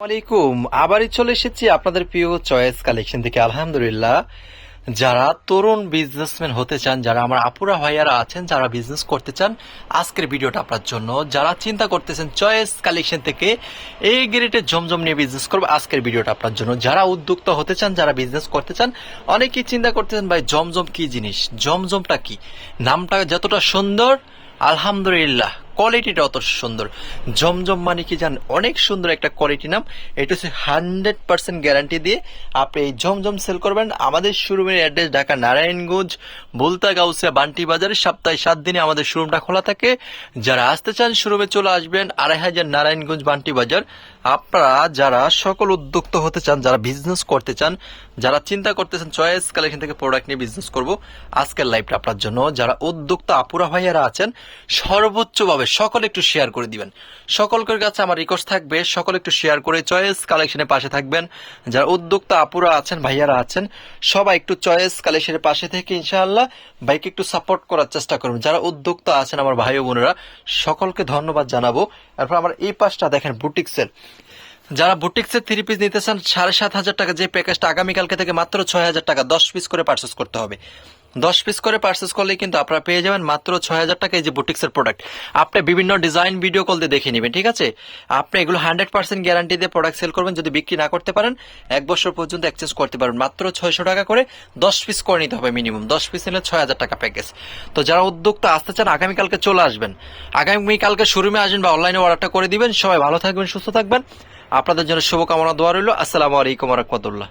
আলাইকুম। আবারই চলে এসেছি আপনাদের প্রিয় চয়েস কালেকশন থেকে। আলহামদুলিল্লাহ, যারা তরুণ বিজনেসম্যান হতে চান, যারা আমার আপুরা ভাইয়ারা আছেন, যারা বিজনেস করতে চান, আজকের ভিডিওটা আপনার জন্য। যারা চিন্তা করতেছেন চয়েস কালেকশন থেকে এই গ্রেডের জমজম নিয়ে বিজনেস করবে, আজকের ভিডিওটা আপনার জন্য। যারা উদ্যোক্তা হতে চান, যারা বিজনেস করতে চান, অনেকেই চিন্তা করতেছেন ভাই জমজম কি জিনিস, জমজমটা কি, নামটা যতটা সুন্দর আলহামদুলিল্লাহ কোয়ালিটিটা অত সুন্দর। জমজম মানে কি জান, অনেক সুন্দর একটা কোয়ালিটি নাম। এটা হচ্ছে 100% গ্যারান্টি দিয়ে আপনি এই জমজম সেল করবেন। আমাদের শোরুমের অ্যাড্রেস ঢাকা নারায়ণগঞ্জ বুলতা গাউসিয়া বান্টি বাজারে। সপ্তাহে 7 দিনে আমাদের শোরুমটা খোলা থাকে। যারা আসতে চান শোরুমে চলে আসবেন, 2500 নারায়ণগঞ্জ বান্টি বাজার। আপনারা যারা সকল উদ্যোক্তা হতে চান, যারা বিজনেস করতে চান, যারা চিন্তা করতেছেন চয়েস কালেকশন থেকে প্রোডাক্ট নিয়ে বিজনেস করব, আজকের লাইভটা আপনার জন্য। যারা উদ্যোক্তা আপুরা ভাইয়ারা আছেন, সর্বোচ্চভাবে সকলে একটু শেয়ার করে দিবেন। সকলের কাছে আমার রিকোয়েস্ট থাকবে, সকলে একটু শেয়ার করে চয়েস কালেকশনের পাশে থাকবেন। যারা উদ্যোক্তা আপুরা আছেন, ভাইয়ারা আছেন, সবাই একটু চয়েস কালেকশনের পাশে থেকে ইনশাআল্লাহ ভাইকে একটু সাপোর্ট করার চেষ্টা করবেন। যারা উদ্যোক্তা আছেন আমার ভাই ও বোনেরা, সকলকে ধন্যবাদ জানাবো। তারপর আমার এই পাশটা দেখেন বুটিক্সের। যারা বুটিক্সের 3 পিস নিতে চান, 7,500 টাকা যে প্যাকেজটা, আগামীকালকে থেকে মাত্র 6,000 টাকা 10 পিস করে পার্চেস করতে হবে। 10 পিস করে পার্চেস করলে কিন্তু আপনারা পেয়ে যাবেন মাত্র 6,000 টাকা এই যে বুটিক্সের প্রোডাক্ট। আপনি বিভিন্ন ডিজাইন ভিডিও কল দিয়ে দেখে নেবেন, ঠিক আছে? আপনি এগুলো 100% গ্যারান্টি দিয়ে প্রোডাক্ট সেল করবেন। যদি বিক্রি না করতে পারেন 1 বছর পর্যন্ত এক্সচেঞ্জ করতে পারবেন। মাত্র 600 টাকা করে 10 পিস করে নিতে হবে মিনিমাম। 10 পিস নিলে 6,000 টাকা প্যাকেজ। তো যারা উদ্যোক্তা আসতে চান আগামীকালকে চলে আসবেন, আগামীকালকে শোরুমে আসবেন বা অনলাইনে অর্ডারটা করে দিবেন। সবাই ভালো থাকবেন, সুস্থ থাকবেন। আপনাদের জন্য শুভকামনা, দোয়া রইল। আসসালামু আলাইকুম ওয়া রাহমাতুল্লাহ।